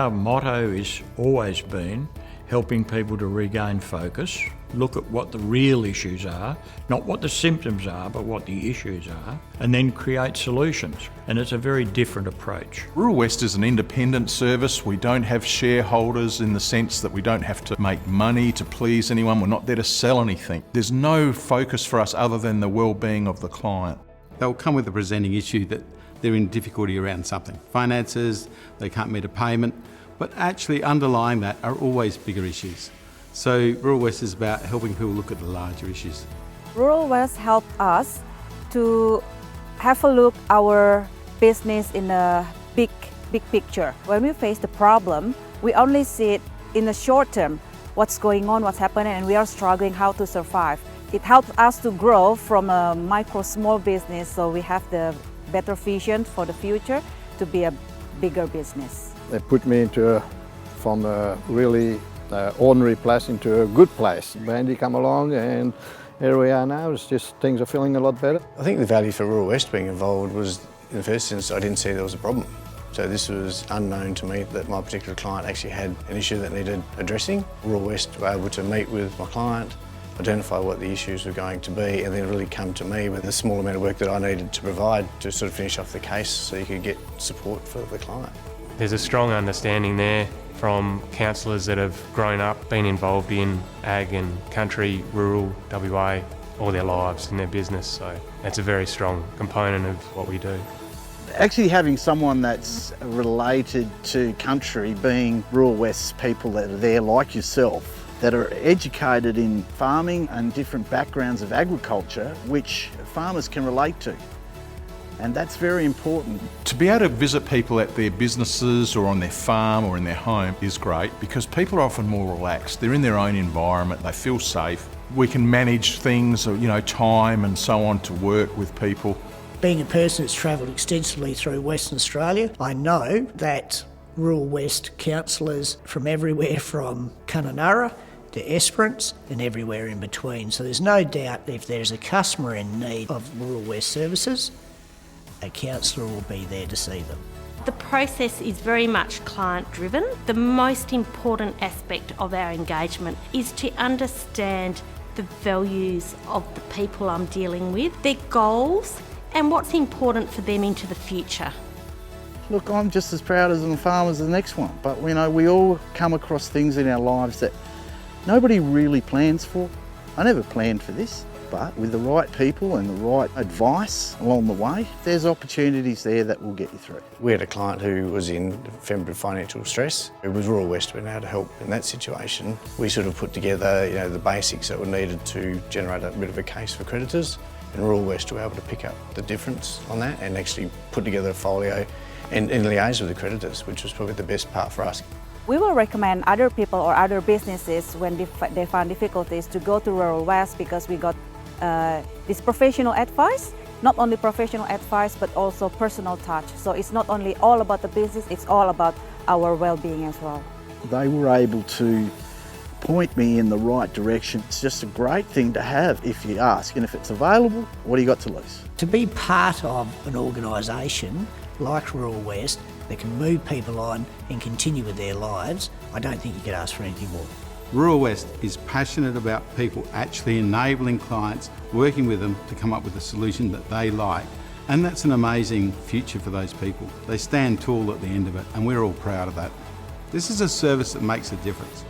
Our motto has always been helping people to regain focus, look at what the real issues are, not what the symptoms are, but what the issues are, and then create solutions. And it's a very different approach. Rural West is an independent service. We don't have shareholders in the sense that we don't have to make money to please anyone. We're not there to sell anything. There's no focus for us other than the well-being of the client. They'll come with a presenting issue that they're in difficulty around something. Finances, they can't meet a payment, but actually underlying that are always bigger issues. So Rural West is about helping people look at the larger issues. Rural West helped us to have a look our business in a big picture. When we face the problem, we only see it in the short term, what's going on, what's happening, and we are struggling how to survive. It helps us to grow from a small business, so we have the better vision for the future to be a bigger business. They put me from a really ordinary place into a good place. Brandy come along and here we are now. It's just things are feeling a lot better. I think the value for Rural West being involved was, in the first instance, I didn't see there was a problem. So this was unknown to me that my particular client actually had an issue that needed addressing. Rural West were able to meet with my client, identify what the issues were going to be, and then really come to me with a small amount of work that I needed to provide to sort of finish off the case so you could get support for the client. There's a strong understanding there from counsellors that have grown up, been involved in ag and country, rural, WA, all their lives in their business. So that's a very strong component of what we do. Actually having someone that's related to country, being Rural West's people that are there like yourself, that are educated in farming and different backgrounds of agriculture, which farmers can relate to. And that's very important. To be able to visit people at their businesses or on their farm or in their home is great because people are often more relaxed. They're in their own environment, they feel safe. We can manage things, time and so on to work with people. Being a person that's travelled extensively through Western Australia, I know that Rural West counsellors from everywhere from Kununurra to Esperance and everywhere in between. So there's no doubt if there's a customer in need of Rural West services, a counsellor will be there to see them. The process is very much client driven. The most important aspect of our engagement is to understand the values of the people I'm dealing with, their goals and what's important for them into the future. Look, I'm just as proud as the farmer as the next one, but we all come across things in our lives that nobody really plans for. I never planned for this, but with the right people and the right advice along the way, there's opportunities there that will get you through. We had a client who was in a fair bit of financial stress. It was Rural West being able to help in that situation. We sort of put together the basics that were needed to generate a bit of a case for creditors, and Rural West were able to pick up the difference on that and actually put together a folio and liaise with the creditors, which was probably the best part for us. We will recommend other people or other businesses when they find difficulties to go to Rural West because we got this professional advice, not only professional advice but also personal touch. So it's not only all about the business, it's all about our well-being as well. They were able to point me in the right direction. It's just a great thing to have if you ask, and if it's available, what do you got to lose? To be part of an organisation like Rural West that can move people on and continue with their lives, I don't think you could ask for anything more. Rural West is passionate about people actually enabling clients, working with them to come up with a solution that they like, and that's an amazing future for those people. They stand tall at the end of it and we're all proud of that. This is a service that makes a difference.